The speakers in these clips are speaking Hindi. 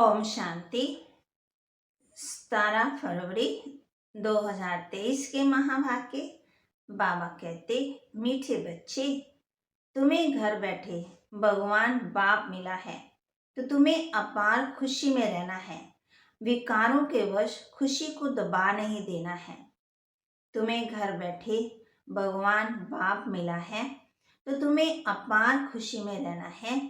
ओम शांति। 17 फरवरी 2023 के महावाक्य। बाबा कहते, मीठे बच्चे, तुम्हें घर बैठे भगवान बाप मिला है तो तुम्हें अपार खुशी में रहना है। विकारों के वश खुशी को दबा नहीं देना है। तुम्हें घर बैठे भगवान बाप मिला है तो तुम्हें अपार खुशी में रहना है।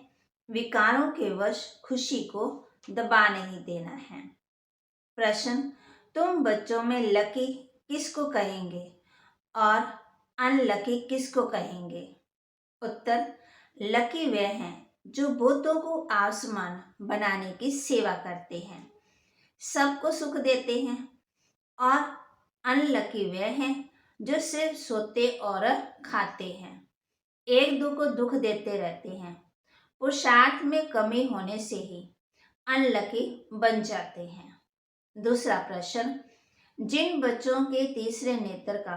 विकारों के वश खुशी को दबा नहीं देना है। प्रश्न, तुम बच्चों में लकी किसको कहेंगे और अनलकी किसको कहेंगे? उत्तर, लकी वे हैं जो भूतों को आसमान बनाने की सेवा करते हैं, सबको सुख देते हैं, और अनलकी वे हैं जो सिर्फ सोते और खाते हैं, एक दो को दुख देते रहते हैं। पुरुषार्थ में कमी होने से ही अनलकी बन जाते हैं। दूसरा प्रश्न, जिन बच्चों के तीसरे नेत्र का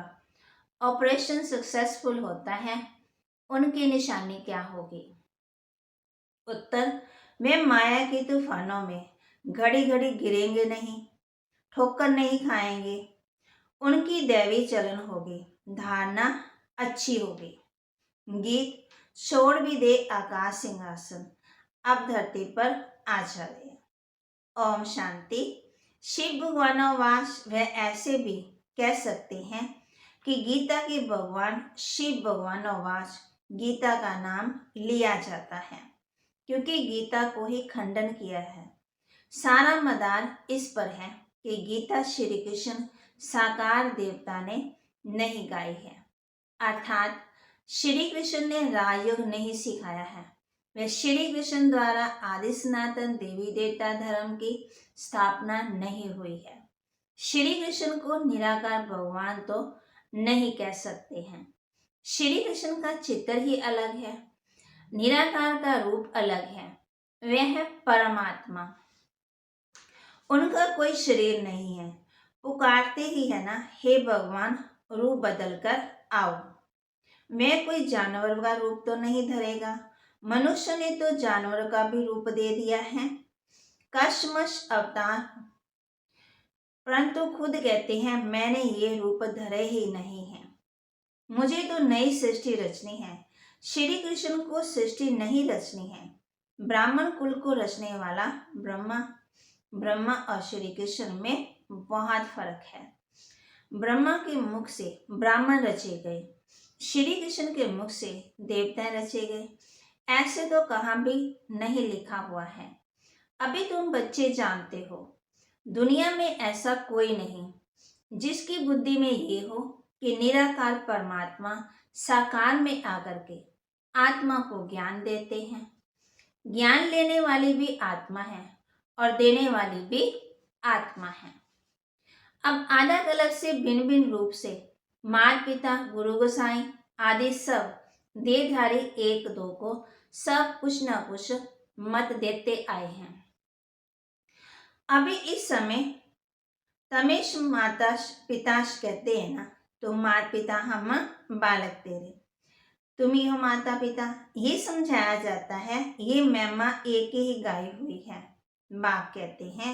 ऑपरेशन सक्सेसफुल होता है उनकी निशानी क्या होगी? उत्तर, वे माया के तूफानों में घड़ी घड़ी गिरेंगे नहीं, ठोकर नहीं खाएंगे। उनकी दैवी चलन होगी, धारणा अच्छी होगी। गीत, छोड़ भी दे आकाश सिंहासन, अब धरती पर आ चले। ओम शांति। शिव भगवानोवास वे ऐसे भी कह सकते हैं कि गीता के भगवान शिव भगवानोवास गीता का नाम लिया जाता है क्योंकि गीता को ही खंडन किया है। सारा मदार इस पर है कि गीता श्री कृष्ण साकार देवता ने नहीं गाई है, अर्थात श्री कृष्ण ने राजयोग नहीं सिखाया है। वह श्री कृष्ण द्वारा आदि सनातन देवी देवता धर्म की स्थापना नहीं हुई है। श्री कृष्ण को निराकार भगवान तो नहीं कह सकते हैं। श्री कृष्ण का चित्र ही अलग है, निराकार का रूप अलग है। वह है परमात्मा, उनका कोई शरीर नहीं है। पुकारते ही है ना, हे भगवान रूप बदल कर आओ। मैं कोई जानवर का रूप तो नहीं धरेगा। मनुष्य ने तो जानवर का भी रूप दे दिया है, कशमश अवतार, परंतु खुद कहते हैं मैंने ये रूप धरे ही नहीं है, मुझे तो नई सृष्टि रचनी है। श्री कृष्ण को सृष्टि नहीं रचनी है। ब्राह्मण कुल को रचने वाला ब्रह्मा और श्री कृष्ण में बहुत फर्क है। ब्रह्मा के मुख से ब्राह्मण रचे गए, श्री कृष्ण के मुख से देवता रचे गए। ऐसे तो कहाँ भी नहीं लिखा हुआ है। अभी तुम बच्चे जानते हो, दुनिया में ऐसा कोई नहीं जिसकी बुद्धि में ये हो कि निराकार परमात्मा साकार में आकर के आत्मा को ज्ञान देते हैं। ज्ञान लेने वाली भी आत्मा है और देने वाली भी आत्मा है। अब अलग अलग से भिन्न भिन्न रूप से माता पिता गुरु गोसाई आदि सब देहधारी एक दो को सब कुछ न कुछ मत देते आए हैं। अभी इस समय तमेश माता पिताश कहते हैं ना, तो माता पिता हम बालक तेरे, तुम ही हो माता पिता, ये समझाया जाता है। ये महिमा एक ही गाई हुई है। बाप कहते हैं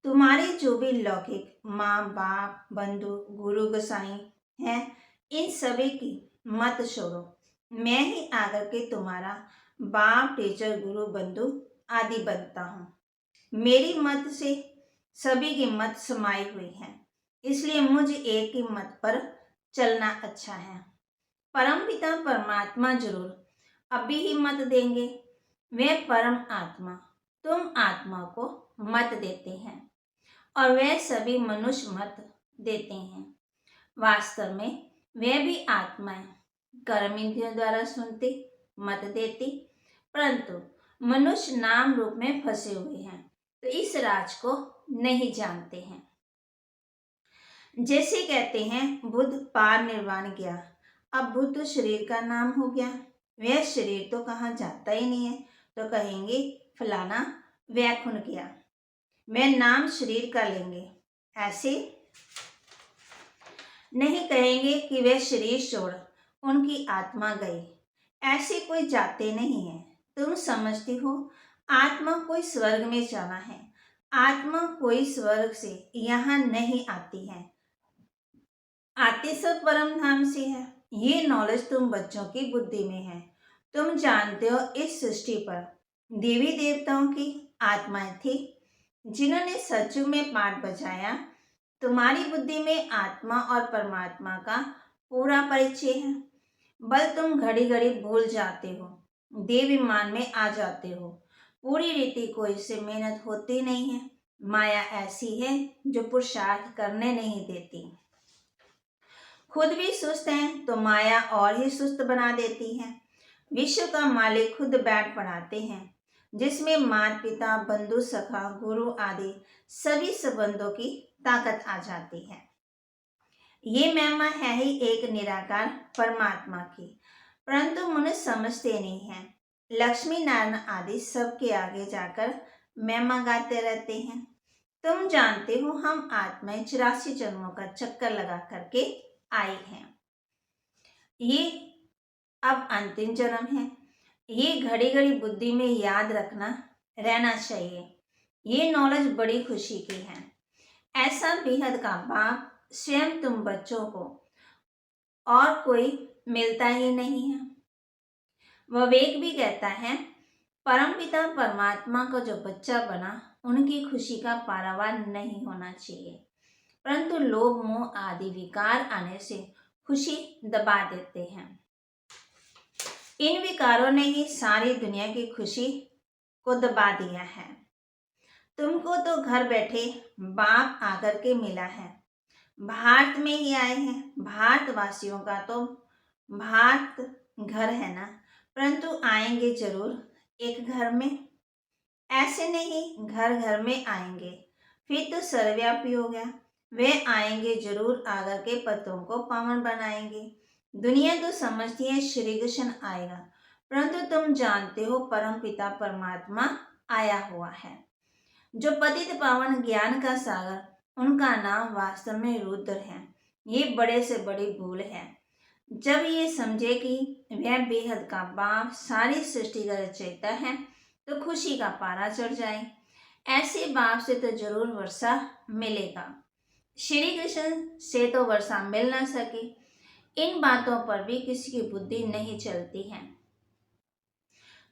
तुम्हारे जो भी लौकिक माँ बाप बंधु गुरु गोसाई हैं, इन सभी की मत छोड़ो। मैं ही आकर के तुम्हारा बाप टीचर गुरु बंधु आदि बनता हूँ। मेरी मत से सभी की मत समाई हुई है, इसलिए मुझे एक ही मत पर चलना अच्छा है। परमपिता परमात्मा जरूर अभी ही मत देंगे। वे परम आत्मा तुम आत्मा को मत देते हैं और वे सभी मनुष्य मत देते हैं। वास्तव में वे भी आत्माएं कर्म इंद्रियों द्वारा सुनती मत देती, परंतु मनुष्य नाम रूप में फंसे हुए हैं तो इस राज को नहीं जानते हैं। जैसे कहते हैं बुद्ध पार निर्वाण गया, अब बुद्ध तो शरीर का नाम हो गया, वह शरीर तो कहाँ जाता ही नहीं है, तो कहेंगे फलाना वैकुंठ गया, मैं नाम शरीर का लेंगे। ऐसे नहीं कहेंगे कि वे शरीर छोड़ उनकी आत्मा गई, ऐसे कोई जाते नहीं है। तुम समझती हो आत्मा कोई स्वर्ग में जाना है, आत्मा कोई स्वर्ग से यहाँ नहीं आती है, आते सब परम धाम से है। ये नॉलेज तुम बच्चों की बुद्धि में है। तुम जानते हो इस सृष्टि पर देवी देवताओं की आत्माएं थी जिन्होंने सचु में पाठ बजाया। तुम्हारी बुद्धि में आत्मा और परमात्मा का पूरा परिचय है, बल तुम घड़ी घड़ी भूल जाते हो, देव विमान में आ जाते हो। पूरी रीति को इससे मेहनत होती नहीं है। माया ऐसी है जो पुरुषार्थ करने नहीं देती। खुद भी सुस्त हैं तो माया और ही सुस्त बना देती है। विश्व का मालिक खुद बैठ पढ़ाते हैं, जिसमें माता पिता बंधु सखा गुरु आदि सभी संबंधों की ताकत आ जाती है। ये महिमा है ही एक निराकार परमात्मा की, परंतु मनुष्य समझते नहीं हैं। लक्ष्मी नारायण आदि सबके आगे जाकर महिमा गाते रहते हैं। तुम जानते हो हम आत्माएं 84 जन्मों का चक्कर लगा करके आई हैं। ये अब अंतिम जन्म है। ये घड़ी घड़ी बुद्धि में याद रखना रहना चाहिए। ये नॉलेज बड़ी खुशी की है। ऐसा बेहद का बाप स्वयं तुम बच्चों को और कोई मिलता ही नहीं है। विवेक भी कहता है, परमपिता परमात्मा का जो बच्चा बना उनकी खुशी का पारावार नहीं होना चाहिए, परंतु लोभ मोह आदि विकार आने से खुशी दबा देते हैं। इन विकारों ने ही सारी दुनिया की खुशी को दबा दिया है। तुमको तो घर बैठे बाप आकर के मिला है। भारत में ही आए हैं। भारतवासियों का तो भारत घर है ना, परंतु आएंगे जरूर एक घर में। ऐसे नहीं घर घर में आएंगे, फिर तो सर्वव्यापी हो गया। वे आएंगे जरूर, आकर के पतों को पावन बनाएंगे। दुनिया तो समझती है श्री कृष्ण आएगा, परंतु तुम जानते हो परम पिता परमात्मा आया हुआ है। जो पतित पावन ज्ञान का सागर, उनका नाम वास्तव में रुद्र है। ये बड़े से बड़ी भूल है। जब ये समझे कि वह बेहद का बाप सारी सृष्टि का रचयिता है, तो खुशी का पारा चढ़ जाए। ऐसे बाप से तो जरूर वर्षा मिलेगा। श्री कृष्ण से तो वर्षा मिल ना सके, इन बातों पर भी किसी की बुद्धि नहीं चलती है।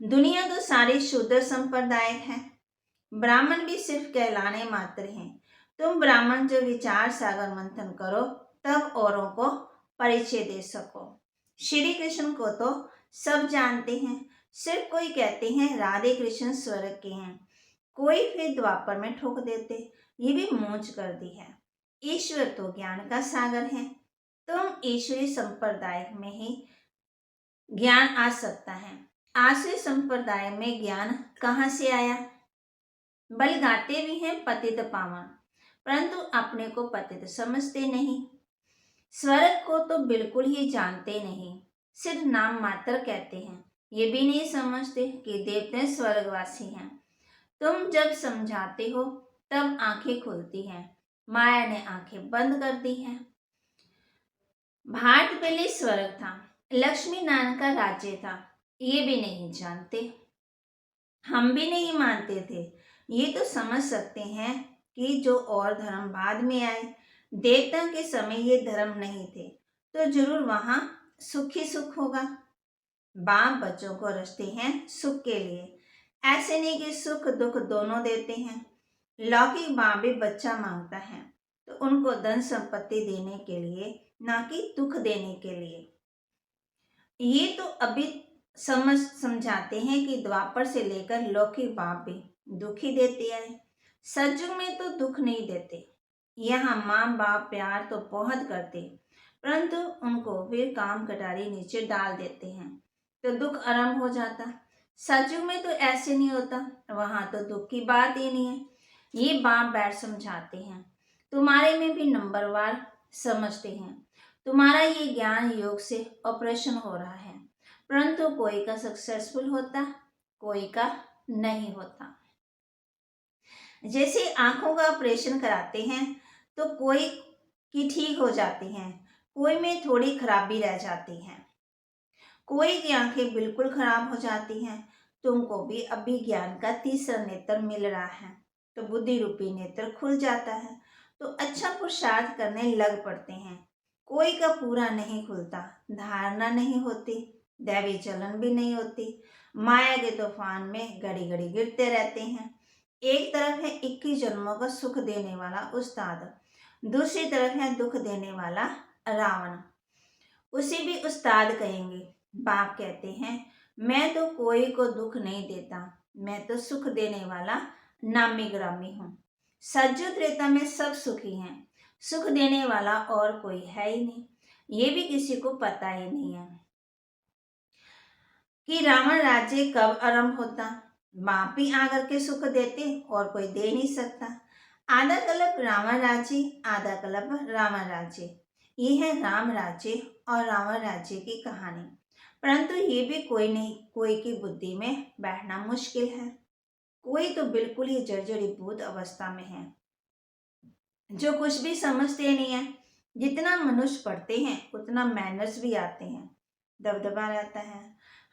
दुनिया तो सारी शूद्र संप्रदाय है। ब्राह्मण भी सिर्फ कहलाने मात्र हैं। तुम ब्राह्मण जो विचार सागर मंथन करो, तब औरों को परिचय दे सको। श्री कृष्ण को तो सब जानते हैं, सिर्फ कोई कहते हैं राधे कृष्ण स्वर्ग के हैं, कोई फिर द्वापर में ठोक देते, ये भी मूंछ कर दी है। ईश्वर तो ज्ञान का सागर है। तुम ईश्वरी संप्रदाय में ही ज्ञान आ सकता है। आश्रय संप्रदाय में ज्ञान कहाँ से आया? बल गाते भी हैं पतित पावन, परंतु अपने को पतित समझते नहीं। स्वर्ग को तो बिल्कुल ही जानते नहीं, सिर्फ नाम मात्र कहते हैं। ये भी नहीं समझते कि देवते स्वर्गवासी हैं। तुम जब समझाते हो तब आंखें खुलती हैं, माया ने आंखें बंद कर दी हैं। भारत पहले स्वर्ग था, लक्ष्मी नारायण का राज्य था, ये भी नहीं जानते। हम भी नहीं मानते थे। ये तो समझ सकते हैं कि जो और धर्म बाद में आए, देवता के समय ये धर्म नहीं थे, तो जरूर वहां सुख ही सुख होगा। बाप बच्चों को रचते हैं सुख के लिए, ऐसे नहीं कि सुख दुख दोनों देते हैं। लौकिक बाप भी बच्चा मांगता है तो उनको धन संपत्ति देने के लिए, ना कि दुख देने के लिए। ये तो अभी समझाते हैं कि द्वापर से लेकर लौकिक बाप भी दुख ही देते आए, सतयुग में तो दुख नहीं देते। यहाँ माँ बाप प्यार तो बहुत करते, परंतु उनको फिर काम कटारी नीचे डाल देते हैं तो दुख आरंभ हो जाता। सतयुग में तो ऐसे नहीं होता, वहां तो दुख की बात ही नहीं है। ये बाप बैठ समझाते हैं, तुम्हारे में भी नंबरवार समझते हैं। तुम्हारा ये ज्ञान योग से ऑपरेशन हो रहा है, परंतु कोई का सक्सेसफुल होता, कोई का नहीं होता। जैसे आंखों का ऑपरेशन कराते हैं तो कोई की ठीक हो जाती हैं, कोई में थोड़ी खराबी रह जाती है, कोई की आंखें बिल्कुल खराब हो जाती हैं। तुमको भी अभी ज्ञान का तीसरा नेत्र मिल रहा है, तो बुद्धि रूपी नेत्र खुल जाता है, तो अच्छा पुरुषार्थ करने लग पड़ते हैं। कोई का पूरा नहीं खुलता, धारणा नहीं होती, दैवी चलन भी नहीं होती, माया के तूफान में घड़ी घड़ी गिरते रहते हैं। एक तरफ है 21 जन्मों का सुख देने वाला उस्ताद, दूसरी तरफ है दुख देने वाला रावण। उसे भी उस्ताद कहेंगे। बाप कहते हैं, मैं तो कोई को दुख नहीं देता, मैं तो सुख देने वाला नामी ग्रामी हूँ। सज्जो त्रेता में सब सुखी हैं, सुख देने वाला और कोई है ही नहीं। ये भी किसी को पता ही नहीं है कि रावण राज्य कब आरंभ होता। बाप ही आकर के सुख देते और कोई दे नहीं सकता। आधा कल्प रावण राज्य, आधा कल्प रावण राज्य, ये है राम राज्य और रावण राज्य की कहानी। परंतु ये भी कोई नहीं, कोई की बुद्धि में बैठना मुश्किल है। कोई तो बिल्कुल ही जर्जरीभूत अवस्था में है, जो कुछ भी समझते नहीं है। जितना मनुष्य पढ़ते हैं उतना मैनर्स भी आते हैं, दबदबा रहता है।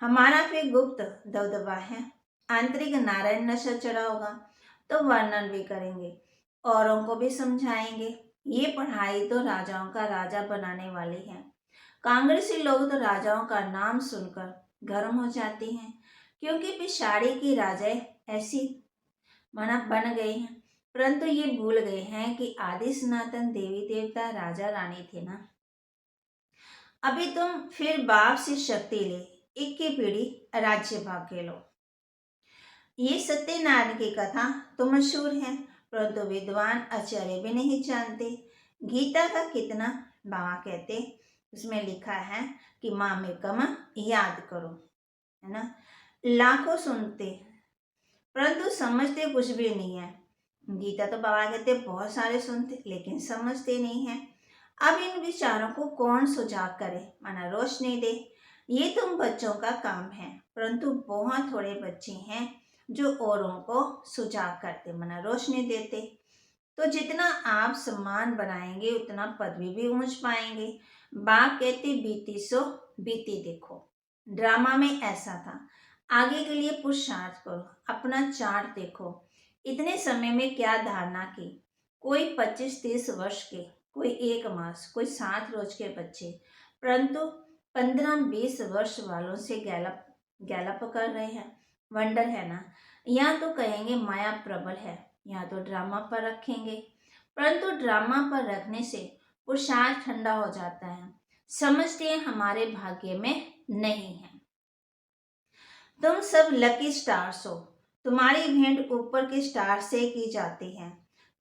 हमारा फिर गुप्त दबदबा है, आंतरिक नारायण नशा चढ़ा होगा तो वर्णन भी करेंगे, औरों को भी समझाएंगे। ये पढ़ाई तो राजाओं का राजा बनाने वाली है। कांग्रेसी लोग तो राजाओं का नाम सुनकर गर्म हो जाते हैं, क्योंकि पिछाड़ी की राजाएं ऐसी माना बन गए हैं। परंतु ये भूल गए हैं कि आदि सनातन देवी देवता राजा रानी थे ना। अभी तुम फिर बाप से शक्ति ले, 21 पीढ़ी राज्य भाग के लो। ये सत्यनारायण की कथा तो मशहूर है, परंतु विद्वान आचार्य भी नहीं जानते। गीता का कितना बाबा कहते, उसमें लिखा है कि माँ में कम याद करो, है ना। लाखों सुनते परंतु समझते कुछ भी नहीं है। गीता तो बाबा कहते बहुत सारे सुनते लेकिन समझते नहीं है। अब इन विचारों को कौन सुजाग करे, माना रोशनी दे। ये तुम बच्चों का काम है, परंतु बहुत थोड़े बच्चे हैं जो औरों को सुजाग करते, माना रोशनी देते। तो जितना आप सम्मान बनाएंगे उतना पदवी भी ऊंच पाएंगे। बाप कहते बीती सो बीती देखो। ड्रामा में ऐसा था, आगे के लिए पुरुषार्थ करो, अपना चार्ट देखो। इतने समय में क्या धारणा की। कोई 25-30 वर्ष के, कोई 1 मास, कोई 7 रोज के बच्चे, परंतु 15-20 वर्ष वालों से गैलप गैलप कर रहे हैं। वंडर है ना। यहाँ तो कहेंगे माया प्रबल है, यहाँ तो ड्रामा पर रखेंगे। परंतु ड्रामा पर रखने से पुरुषार्थ ठंडा हो जाता है। समझते हैं हमारे भाग्य में नहीं है। तुम सब लकी स्टार्स हो, तुम्हारी भेंट ऊपर के स्टार से की जाती है।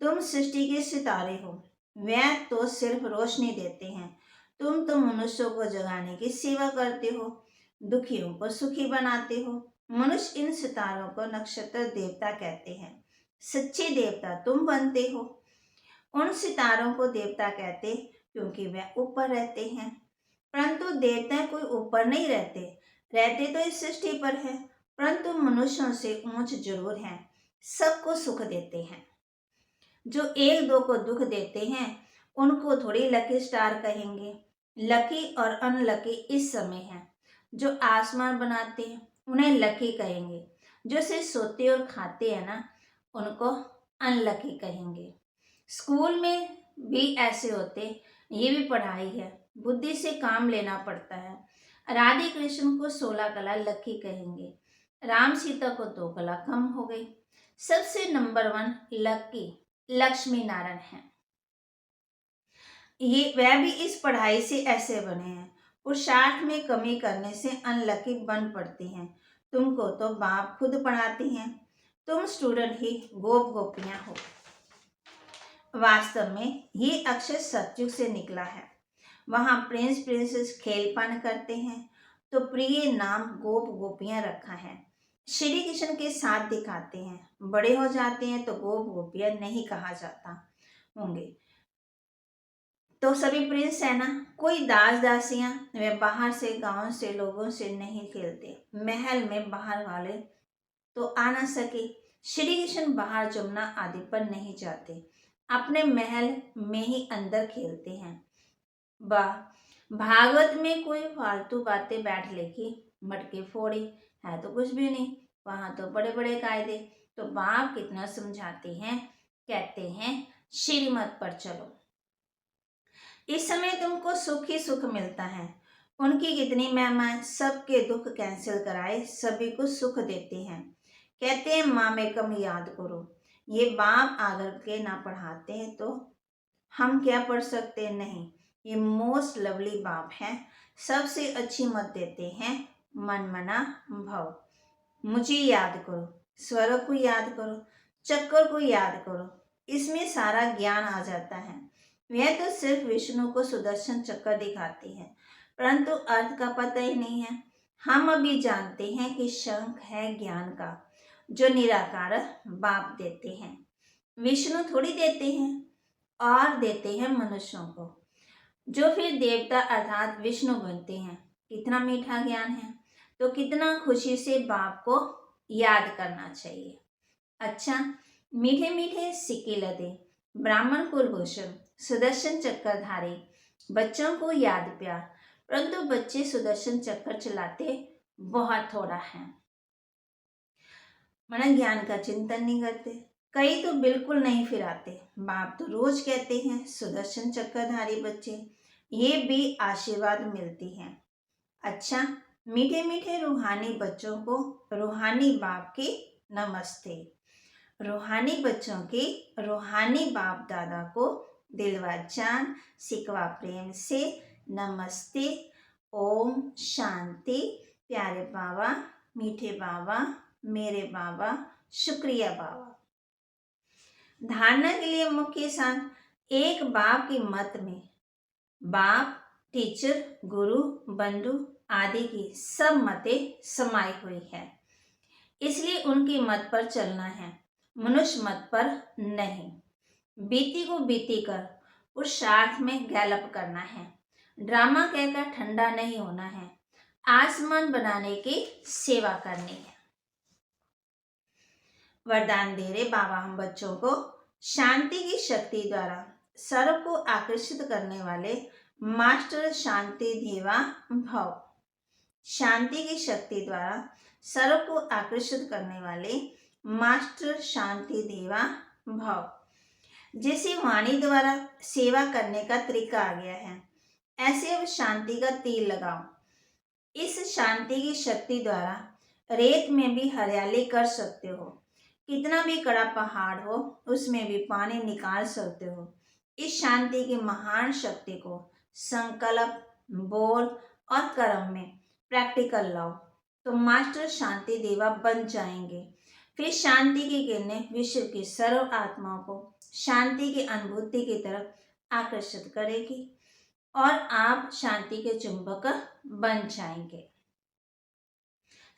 तुम सृष्टि के सितारे हो, वह तो सिर्फ रोशनी देते हैं। तुम तो मनुष्यों को जगाने की सेवा करते हो, दुखियों को सुखी बनाते हो। मनुष्य इन सितारों को नक्षत्र देवता कहते हैं। सच्चे देवता तुम बनते हो। उन सितारों को देवता कहते क्योंकि वह ऊपर रहते हैं। परंतु देवता कोई ऊपर नहीं रहते, रहते तो इस सृष्टि पर है, परंतु मनुष्यों से ऊंच जरूर हैं। सबको सुख देते हैं। जो 1-2 को दुख देते हैं उनको थोड़ी लकी स्टार कहेंगे। लकी और अनलकी इस समय है। जो आसमान बनाते हैं उन्हें लकी कहेंगे। जो सिर्फ सोते और खाते हैं ना, उनको अनलकी कहेंगे। स्कूल में भी ऐसे होते, ये भी पढ़ाई है, बुद्धि से काम लेना पड़ता है। राधे कृष्ण को 16 कला लकी कहेंगे, राम सीता को 2 कला कम हो गई। सबसे नंबर 1 लकी लक्ष्मी नारायण है। ये वह भी इस पढ़ाई से ऐसे बने हैं। पुरुषार्थ में कमी करने से अनलकी बन पड़ती हैं। तुमको तो बाप खुद पढ़ाती हैं, तुम स्टूडेंट ही गोप गोपियां हो। वास्तव में ये अक्षर सतयुग से निकला है। वहाँ प्रिंस प्रिंसेस खेलपान करते हैं तो प्रिय नाम गोप गोपियां रखा है। श्री कृष्ण के साथ दिखाते हैं, बड़े हो जाते हैं तो गोप गोपियां नहीं कहा जाता होंगे। तो सभी प्रिंस है ना। कोई दास दासियां वे बाहर से गांव से लोगों से नहीं खेलते। महल में बाहर वाले तो आ ना सके। श्री कृष्ण बाहर जमुना आदि पर नहीं जाते, अपने महल में ही अंदर खेलते हैं। भागवत में कोई फालतू बातें बैठ लेगी, मटके फोड़ी, है तो कुछ भी नहीं। वहां तो बड़े बड़े कायदे, तो बाप कितना समझाते हैं, कहते हैं श्रीमत पर चलो। इस समय तुमको सुख ही सुख मिलता है। उनकी कितनी महिमाएं, सबके दुख कैंसिल कराए सभी को सुख देते हैं। कहते हैं मामेकम याद करो। ये बाप आकर के ना पढ़ाते हैं तो हम क्या पढ़ सकते हैं? नहीं, ये मोस्ट लवली बाप हैं। सबसे अच्छी मत देते हैं, मन मना भव। मुझे याद करो, स्वर को याद करो, चक्कर को याद करो, इसमें सारा ज्ञान आ जाता है। वह तो सिर्फ विष्णु को सुदर्शन चक्कर दिखाती है, परंतु अर्थ का पता ही नहीं है। हम अभी जानते हैं कि शंख है ज्ञान का, जो निराकार बाप देते हैं। विष्णु थोड़ी देते हैं, और देते हैं मनुष्यों को, जो फिर देवता अर्थात विष्णु बनते हैं। कितना मीठा ज्ञान है, तो कितना खुशी से बाप को याद करना चाहिए। अच्छा, मीठे मीठे सिक्के लदे ब्राह्मण कुलभूषण सुदर्शन चक्रधारी बच्चों को याद प्यार, परंतु बच्चे सुदर्शन चक्र चलाते बहुत थोड़ा है। मन ज्ञान का चिंतन नहीं करते, कई तो बिल्कुल नहीं फिराते। बाप तो रोज कहते हैं सुदर्शन चक्रधारी बच्चे, ये भी आशीर्वाद मिलती है। अच्छा, मीठे मीठे रूहानी बच्चों को रूहानी बाप की नमस्ते। रूहानी बच्चों की रूहानी बाप दादा को दिलवा जान सिकवा प्रेम से नमस्ते। ओम शांति। प्यारे बाबा, मीठे बाबा, मेरे बाबा, शुक्रिया बाबा। धारणा के लिए मुख्य सार, एक बाप की मत में बाप, टीचर, गुरु, बंधु आदि की सब मतें समाई हुई है, इसलिए उनकी मत पर चलना है, मनुष्य मत पर नहीं। बीती को बीती कर पुरुषार्थ में गैलप करना है, ड्रामा कहकर ठंडा नहीं होना है, आसमान बनाने की सेवा करनी है। वरदान दे रहे बाबा हम बच्चों को, शांति की शक्ति द्वारा सर्व को आकर्षित करने वाले मास्टर शांति देवा भव। शांति की शक्ति द्वारा सर्व को आकर्षित करने वाले मास्टर शांति देवा भव। जैसे वाणी द्वारा सेवा करने का तरीका आ गया है, ऐसे अब शांति का तीर लगाओ। इस शांति की शक्ति द्वारा रेत में भी हरियाली कर सकते हो, कितना भी कड़ा पहाड़ हो उसमें भी पानी निकाल सकते हो। इस शांति की महान शक्ति को संकल्प, बोल और कर्म में प्रैक्टिकल लाओ तो मास्टर शांति देवा बन जाएंगे। फिर शांति की किरणें विश्व की सर्व आत्माओं को शांति की अनुभूति की तरफ आकर्षित करेगी और आप शांति के चुंबक बन जाएंगे।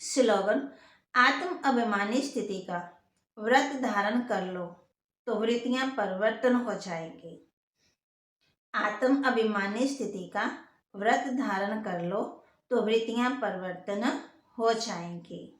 स्लोगन, आत्म अभिमानी स्थिति का व्रत धारण कर लो तो वृत्तियां परिवर्तन हो जाएंगी। आत्म अभिमानी स्थिति का व्रत धारण कर लो तो वृत्तियां परिवर्तन हो जाएंगी।